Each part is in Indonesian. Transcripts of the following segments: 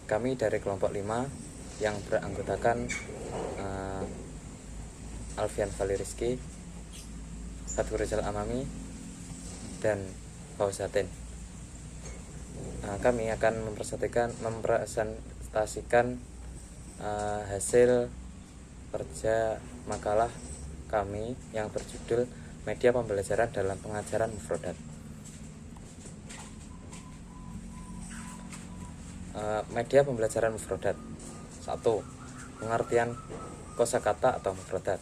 Kami dari kelompok 5 yang beranggotakan Alfian Valiriski, Fathur Rizal Amami, dan Fauzatin. Kami akan mempresentasikan hasil kerja makalah kami yang berjudul Media Pembelajaran dalam Pengajaran Mufrodat. Media pembelajaran mufrodat. 1. Pengertian kosakata atau mufrodat.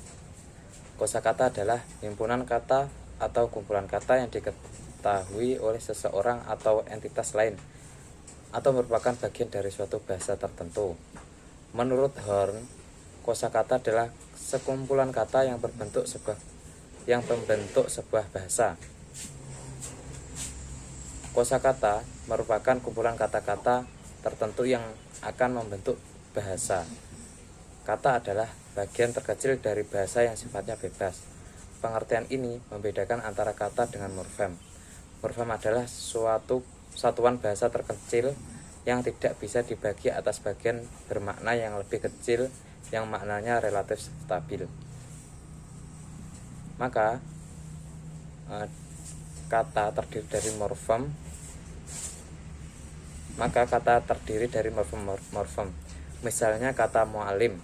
Kosakata adalah himpunan kata atau kumpulan kata yang diketahui oleh seseorang atau entitas lain atau merupakan bagian dari suatu bahasa tertentu. Menurut Horn, kosakata adalah sekumpulan kata yang membentuk sebuah bahasa. Kosakata merupakan kumpulan kata-kata tertentu yang akan membentuk bahasa. Kata adalah bagian terkecil dari bahasa yang sifatnya bebas. Pengertian ini membedakan antara kata dengan morfem. Morfem adalah suatu satuan bahasa terkecil yang tidak bisa dibagi atas bagian bermakna yang lebih kecil yang maknanya relatif stabil. Maka kata terdiri dari morfem. Misalnya kata mu'alim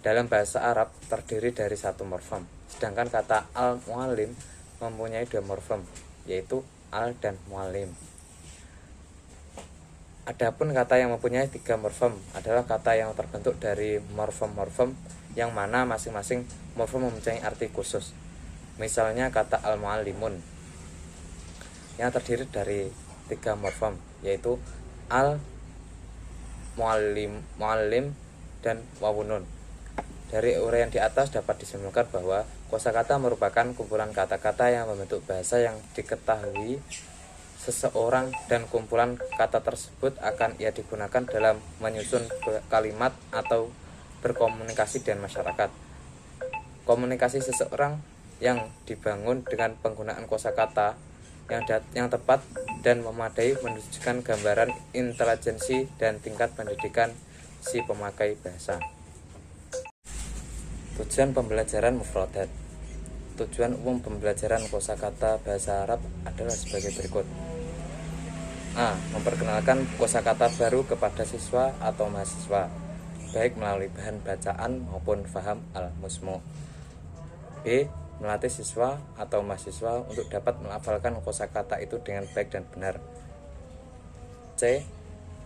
dalam bahasa Arab terdiri dari satu morfem, sedangkan kata al-mu'alim mempunyai dua morfem, yaitu al dan mu'alim. Adapun kata yang mempunyai tiga morfem adalah kata yang terbentuk dari morfem-morfem yang mana masing-masing morfem mempunyai arti khusus. Misalnya kata al-mu'allimun yang terdiri dari tiga morfem, yaitu al, muallim, dan wawunun. Dari uraian di atas dapat disimpulkan bahwa kosakata merupakan kumpulan kata-kata yang membentuk bahasa yang diketahui seseorang, dan kumpulan kata tersebut akan ia digunakan dalam menyusun kalimat atau berkomunikasi dengan masyarakat. Komunikasi seseorang yang dibangun dengan penggunaan kosakata yang tepat dan memadai menunjukkan gambaran intelijensi dan tingkat pendidikan si pemakai bahasa. Tujuan pembelajaran mufrodat. Tujuan umum pembelajaran kosakata bahasa Arab adalah sebagai berikut. A. Memperkenalkan kosakata baru kepada siswa atau mahasiswa, baik melalui bahan bacaan maupun faham al-musmu. B. Melatih siswa atau mahasiswa untuk dapat melafalkan kosakata itu dengan baik dan benar. C.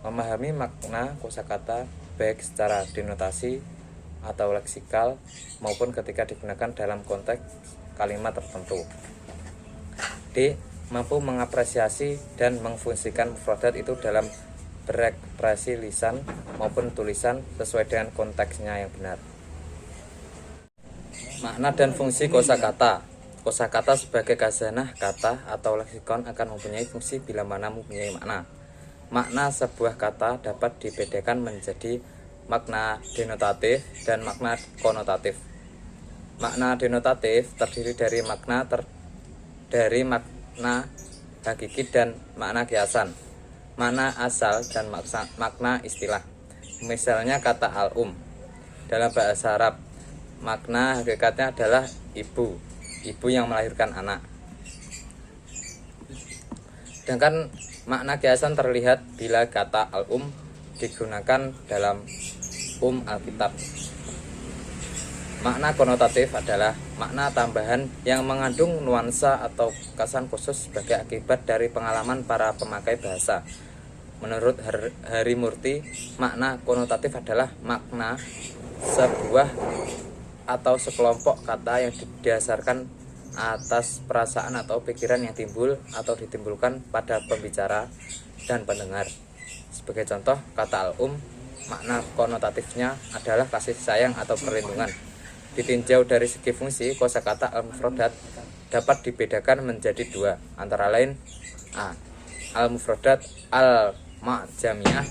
Memahami makna kosakata baik secara denotasi atau leksikal maupun ketika digunakan dalam konteks kalimat tertentu. D. Mampu mengapresiasi dan mengfungsikan mufrodat itu dalam berekspresi lisan maupun tulisan sesuai dengan konteksnya yang benar. Makna dan fungsi kosakata. Kosakata sebagai khazanah kata atau leksikon akan mempunyai fungsi bila mana mempunyai makna. Makna sebuah kata dapat dibedakan menjadi makna denotatif dan makna konotatif. Makna denotatif terdiri dari makna hakiki dan makna kiasan, makna asal dan makna istilah. Misalnya kata al-um dalam bahasa Arab, makna hakikatnya adalah ibu yang melahirkan anak. Sedangkan makna kiasan terlihat bila kata al-um digunakan dalam Alkitab. Makna konotatif adalah makna tambahan yang mengandung nuansa atau kesan khusus sebagai akibat dari pengalaman para pemakai bahasa. Menurut Harimurti, makna konotatif adalah makna sebuah atau sekelompok kata yang didasarkan atas perasaan atau pikiran yang timbul atau ditimbulkan pada pembicara dan pendengar. Sebagai contoh, kata al-um, makna konotatifnya adalah kasih sayang atau perlindungan. Ditinjau dari segi fungsi, kosakata al-mufrodat dapat dibedakan menjadi dua, antara lain A. Al-mufrodat al-ma'jamiyah,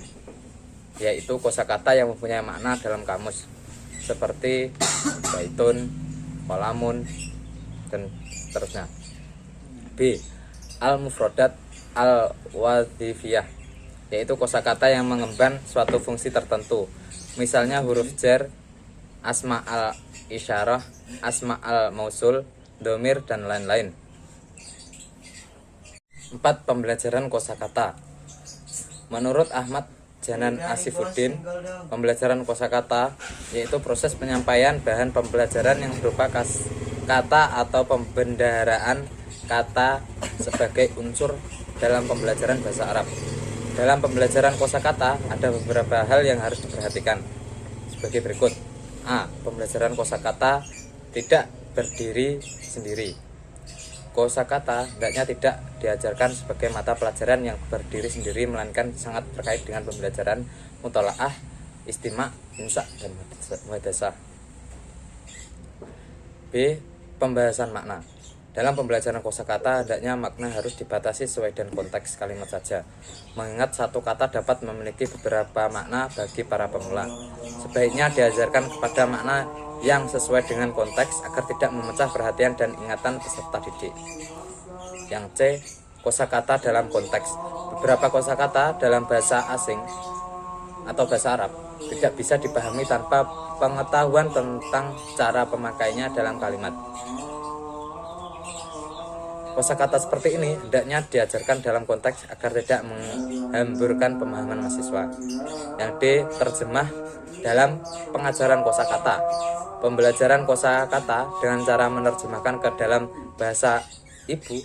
yaitu kosakata yang mempunyai makna dalam kamus, seperti baitun, kolamun, dan seterusnya. B. Al-mufrodat al-wadhifiyah, yaitu kosakata yang mengemban suatu fungsi tertentu. Misalnya huruf jar, asma al isyarah, asma al mausul, domir, dan lain-lain. 4. Pembelajaran kosakata. Menurut Ahmad Janan Asifuddin, pembelajaran kosakata yaitu proses penyampaian bahan pembelajaran yang berupa kata atau pembendaharaan kata sebagai unsur dalam pembelajaran bahasa Arab. Dalam pembelajaran kosakata ada beberapa hal yang harus diperhatikan sebagai berikut. A. Pembelajaran kosakata tidak berdiri sendiri. Kosakata hendaknya tidak diajarkan sebagai mata pelajaran yang berdiri sendiri, melainkan sangat terkait dengan pembelajaran mutolaah, istima', insa', dan muhadasah. B. Pembahasan makna. Dalam pembelajaran kosakata hendaknya makna harus dibatasi sesuai dengan konteks kalimat saja, mengingat satu kata dapat memiliki beberapa makna bagi para pemula. Sebaiknya diajarkan kepada makna yang sesuai dengan konteks agar tidak memecah perhatian dan ingatan peserta didik. Yang C. Kosakata dalam konteks. Beberapa kosakata dalam bahasa asing atau bahasa Arab tidak bisa dipahami tanpa pengetahuan tentang cara pemakainya dalam kalimat. Kosakata seperti ini hendaknya diajarkan dalam konteks agar tidak menghamburkan pemahaman mahasiswa. Yang D. Terjemah dalam pengajaran kosakata. Pembelajaran kosakata dengan cara menerjemahkan ke dalam bahasa ibu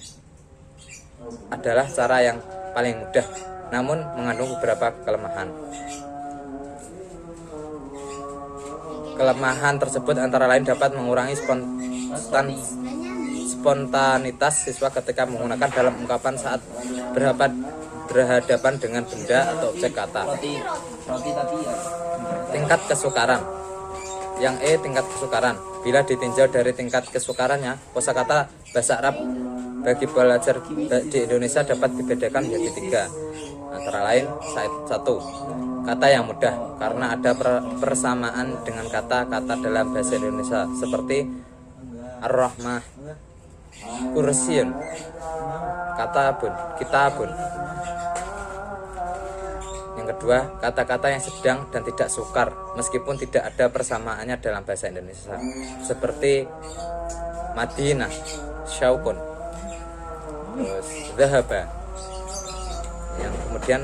adalah cara yang paling mudah, namun mengandung beberapa kelemahan. Kelemahan tersebut antara lain dapat mengurangi spontanitas siswa ketika menggunakan dalam ungkapan saat berhadapan dengan benda atau objek kata. Tingkat kesukaran. Yang E. Tingkat kesukaran. Bila ditinjau dari tingkat kesukarannya, kosakata bahasa Arab bagi belajar di Indonesia dapat dibedakan menjadi 3. Antara lain, 1. Kata yang mudah, karena ada persamaan dengan kata-kata dalam bahasa Indonesia seperti ar-rahmah, kursiun, katabun, kitabun. Yang kedua, kata-kata yang sedang dan tidak sukar meskipun tidak ada persamaannya dalam bahasa Indonesia seperti Madinah, syaukun, terus dhahaba. Yang kemudian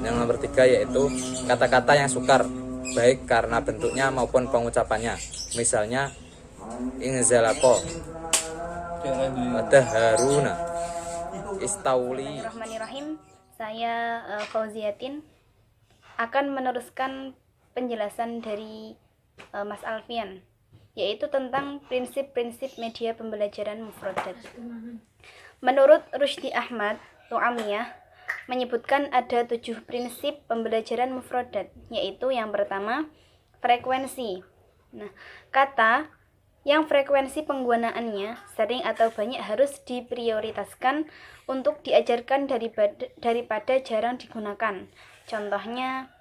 yang nomor 3 yaitu kata-kata yang sukar baik karena bentuknya maupun pengucapannya. Misalnya inzalako, daharuna, istauli. Bismillahirrahmanirrahim. Saya Fauziatin akan meneruskan penjelasan dari Mas Alfian, yaitu tentang prinsip-prinsip media pembelajaran mufradat. Menurut Rushdi Ahmad Tu'amiyah menyebutkan ada 7 prinsip pembelajaran mufradat, yaitu yang pertama, frekuensi. Nah, kata yang frekuensi penggunaannya sering atau banyak harus diprioritaskan untuk diajarkan daripada jarang digunakan. Contohnya,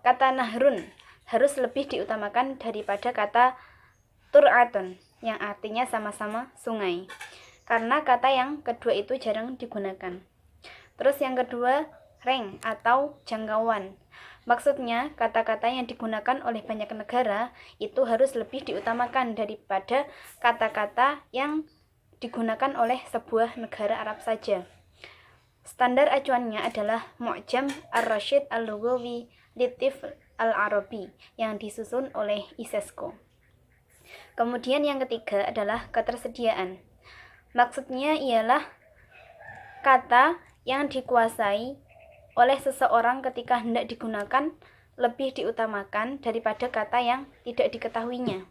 kata nahrun harus lebih diutamakan daripada kata tur'atun yang artinya sama-sama sungai, karena kata yang kedua itu jarang digunakan. Terus yang kedua, rank atau jangkauan. Maksudnya, kata-kata yang digunakan oleh banyak negara itu harus lebih diutamakan daripada kata-kata yang digunakan oleh sebuah negara Arab saja. Standar acuannya adalah Mu'jam Ar-Rasyid Al-Lughawi Litif Al-Arabi yang disusun oleh ISESCO. Kemudian yang ketiga adalah ketersediaan. Maksudnya ialah kata yang dikuasai oleh seseorang ketika hendak digunakan lebih diutamakan daripada kata yang tidak diketahuinya.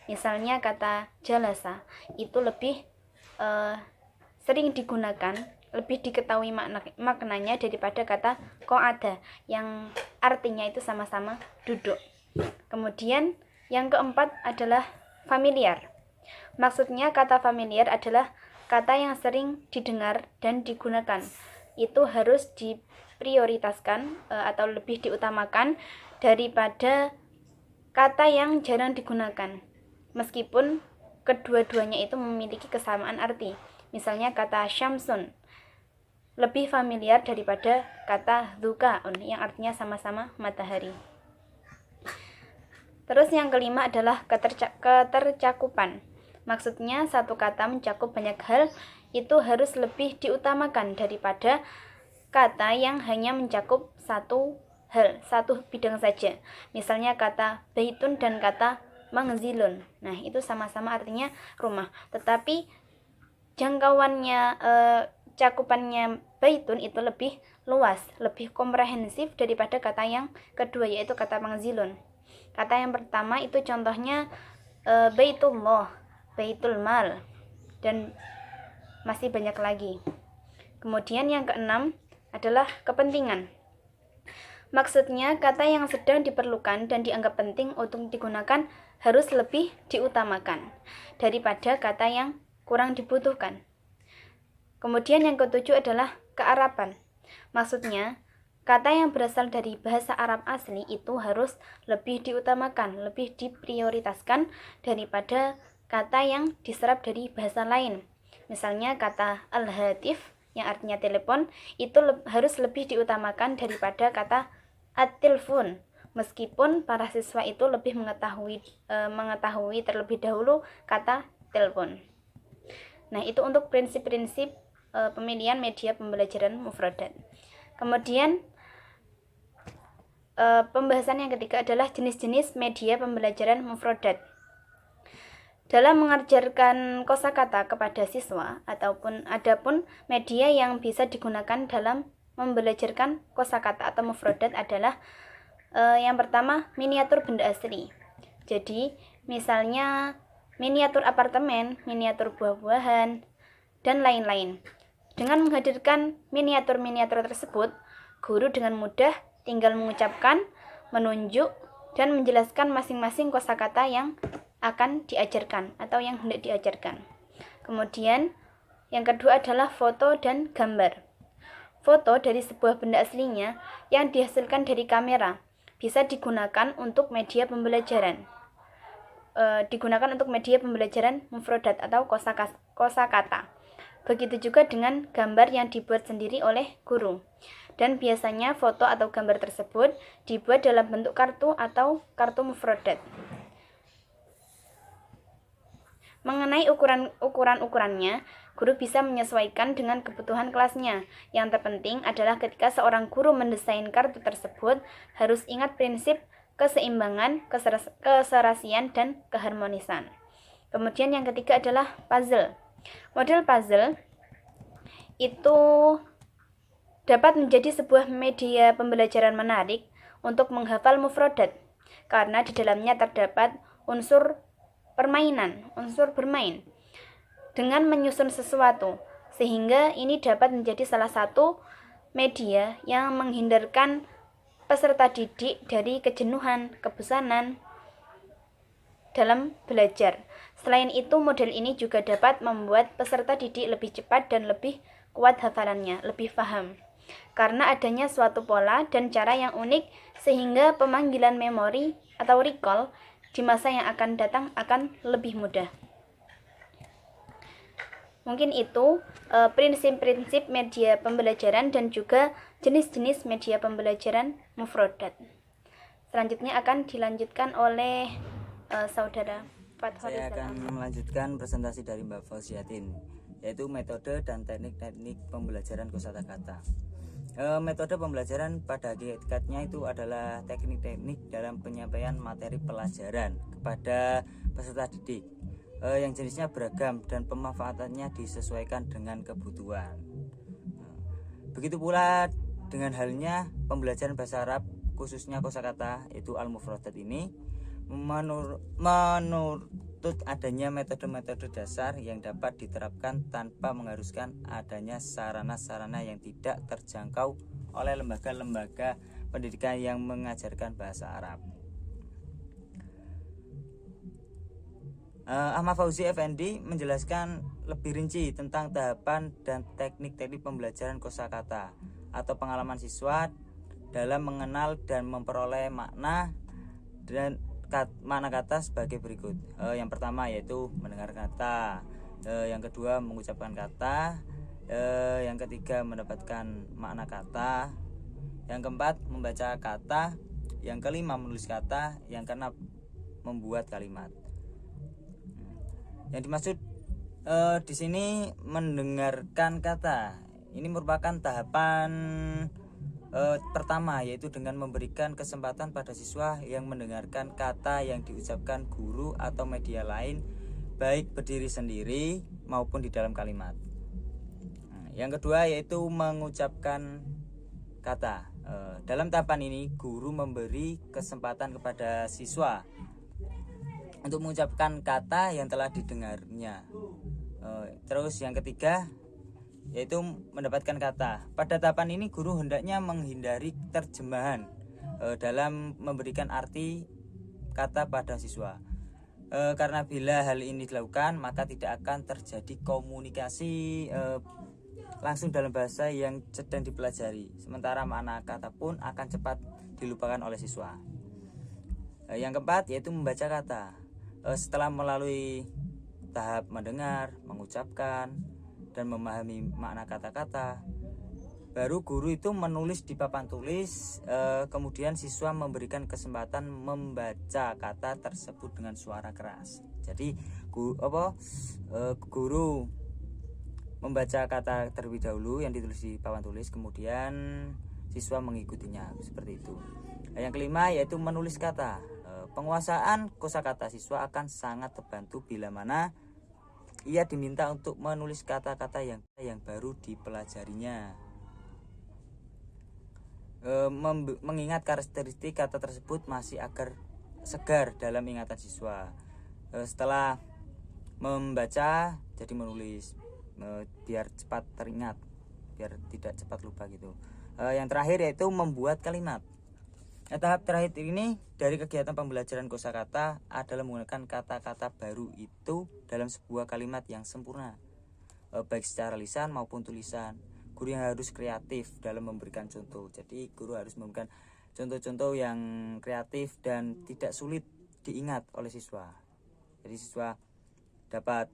Misalnya kata jalasa itu lebih sering digunakan, lebih diketahui maknanya daripada kata qa'ada yang artinya itu sama-sama duduk. Kemudian yang keempat adalah familiar. Maksudnya kata familiar adalah kata yang sering didengar dan digunakan. Itu harus diprioritaskan atau lebih diutamakan daripada kata yang jarang digunakan, meskipun kedua-duanya itu memiliki kesamaan arti. Misalnya kata syamsun lebih familiar daripada kata dzukaun yang artinya sama-sama matahari. Terus yang kelima adalah ketercakupan. Maksudnya satu kata mencakup banyak hal itu harus lebih diutamakan daripada kata yang hanya mencakup satu hal, satu bidang saja. Misalnya kata baitun dan kata mangzilun. Nah, itu sama-sama artinya rumah, tetapi jangkauannya, cakupannya baitun itu lebih luas, lebih komprehensif daripada kata yang kedua, yaitu kata mangzilun. Kata yang pertama itu contohnya baitullah, baitul mal, dan masih banyak lagi. Kemudian yang keenam adalah kepentingan. Maksudnya kata yang sedang diperlukan dan dianggap penting untuk digunakan harus lebih diutamakan daripada kata yang kurang dibutuhkan. Kemudian yang ketujuh adalah kearapan. Maksudnya, kata yang berasal dari bahasa Arab asli itu harus lebih diutamakan, lebih diprioritaskan daripada kata yang diserap dari bahasa lain. Misalnya kata al-hatif yang artinya telepon itu harus lebih diutamakan daripada kata at-tilfun. Meskipun para siswa itu lebih mengetahui terlebih dahulu kata telepon. Nah, itu untuk prinsip-prinsip pemilihan media pembelajaran mufradat. Kemudian pembahasan yang ketiga adalah jenis-jenis media pembelajaran mufradat. Dalam mengajarkan kosakata kepada siswa adapun media yang bisa digunakan dalam membelajarkan kosakata atau mufradat adalah yang pertama miniatur benda asli. Jadi misalnya miniatur apartemen, miniatur buah-buahan, dan lain-lain. Dengan menghadirkan miniatur-miniatur tersebut, guru dengan mudah tinggal mengucapkan, menunjuk, dan menjelaskan masing-masing kosakata yang akan diajarkan atau yang hendak diajarkan. Kemudian, yang kedua adalah foto dan gambar. Foto dari sebuah benda aslinya yang dihasilkan dari kamera bisa digunakan untuk media pembelajaran. Digunakan untuk media pembelajaran mufradat atau kosakata. Begitu juga dengan gambar yang dibuat sendiri oleh guru. Dan biasanya foto atau gambar tersebut dibuat dalam bentuk kartu atau kartu mufradat. Mengenai ukuran-ukurannya, guru bisa menyesuaikan dengan kebutuhan kelasnya. Yang terpenting adalah ketika seorang guru mendesain kartu tersebut, harus ingat prinsip keseimbangan, keserasian, dan keharmonisan. Kemudian yang ketiga adalah puzzle. Model puzzle itu dapat menjadi sebuah media pembelajaran menarik untuk menghafal mufradat karena di dalamnya terdapat unsur permainan, unsur bermain dengan menyusun sesuatu, sehingga ini dapat menjadi salah satu media yang menghindarkan peserta didik dari kejenuhan, kebosanan dalam belajar. Selain itu, model ini juga dapat membuat peserta didik lebih cepat dan lebih kuat hafalannya, lebih paham. Karena adanya suatu pola dan cara yang unik sehingga pemanggilan memori atau recall di masa yang akan datang akan lebih mudah. Mungkin itu prinsip-prinsip media pembelajaran dan juga jenis-jenis media pembelajaran mufradat. Selanjutnya akan dilanjutkan oleh saudara Fathul. Saya akan melanjutkan presentasi dari Mbak Fauziatin, yaitu metode dan teknik-teknik pembelajaran kosakata. Metode pembelajaran pada hakikatnya itu adalah teknik-teknik dalam penyampaian materi pelajaran kepada peserta didik yang jenisnya beragam dan pemanfaatannya disesuaikan dengan kebutuhan. Begitu pula dengan halnya pembelajaran bahasa Arab khususnya kosakata yaitu al-mufradat ini menuntut adanya metode-metode dasar yang dapat diterapkan tanpa mengharuskan adanya sarana-sarana yang tidak terjangkau oleh lembaga-lembaga pendidikan yang mengajarkan bahasa Arab. Ahmad Fauzi Effendi menjelaskan lebih rinci tentang tahapan dan teknik-teknik pembelajaran kosakata atau pengalaman siswa dalam mengenal dan memperoleh makna dan makna kata sebagai berikut. Yang pertama yaitu mendengar kata, yang kedua mengucapkan kata, Yang ketiga, mendapatkan makna kata. Yang keempat, membaca kata. Yang kelima, menulis kata. Yang keenam, membuat kalimat. Yang dimaksud di sini mendengarkan kata. Ini merupakan tahapan pertama, yaitu dengan memberikan kesempatan pada siswa yang mendengarkan kata yang diucapkan guru atau media lain, baik berdiri sendiri maupun di dalam kalimat. Yang kedua yaitu mengucapkan kata. Dalam tahapan ini guru memberi kesempatan kepada siswa untuk mengucapkan kata yang telah didengarnya. Terus yang ketiga yaitu mendapatkan kata. Pada tahapan ini guru hendaknya menghindari terjemahan dalam memberikan arti kata pada siswa. Karena bila hal ini dilakukan maka tidak akan terjadi komunikasi langsung dalam bahasa yang sedang dipelajari, sementara makna kata pun akan cepat dilupakan oleh siswa. Yang keempat yaitu membaca kata. Setelah melalui tahap mendengar, mengucapkan, dan memahami makna kata-kata, baru guru itu menulis di papan tulis. Kemudian siswa memberikan kesempatan membaca kata tersebut dengan suara keras. Jadi guru membaca kata terlebih dahulu yang ditulis di papan tulis, kemudian siswa mengikutinya, seperti itu. Yang kelima yaitu menulis kata. Penguasaan kosakata siswa akan sangat terbantu bila mana ia diminta untuk menulis kata-kata yang baru dipelajarinya. Mengingat karakteristik kata tersebut masih agar segar dalam ingatan siswa. Setelah membaca jadi menulis, biar cepat teringat, biar tidak cepat lupa gitu. Yang terakhir yaitu membuat kalimat. Tahap terakhir ini dari kegiatan pembelajaran kosakata adalah menggunakan kata-kata baru itu dalam sebuah kalimat yang sempurna, baik secara lisan maupun tulisan. Guru yang harus kreatif dalam memberikan contoh. Jadi guru harus memberikan contoh-contoh yang kreatif dan tidak sulit diingat oleh siswa. Jadi siswa dapat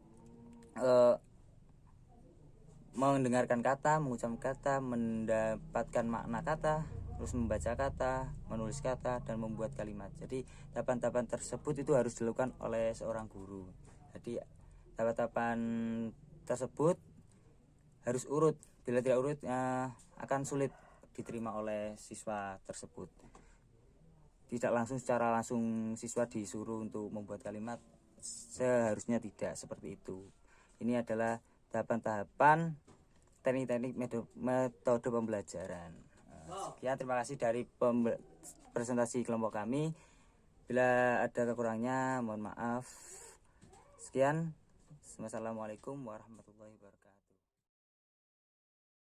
mendengarkan kata, mengucapkan kata, mendapatkan makna kata, terus membaca kata, menulis kata, dan membuat kalimat. Jadi tahapan-tahapan tersebut itu harus dilakukan oleh seorang guru. Jadi tahapan-tahapan tersebut harus urut. Bila tidak urut akan sulit diterima oleh siswa tersebut. Tidak secara langsung siswa disuruh untuk membuat kalimat, seharusnya tidak seperti itu. Ini adalah tahapan-tahapan teknik-teknik metode pembelajaran. Sekian, terima kasih dari presentasi kelompok kami. Bila ada kekurangannya mohon maaf. Sekian. Wassalamualaikum warahmatullahi wabarakatuh.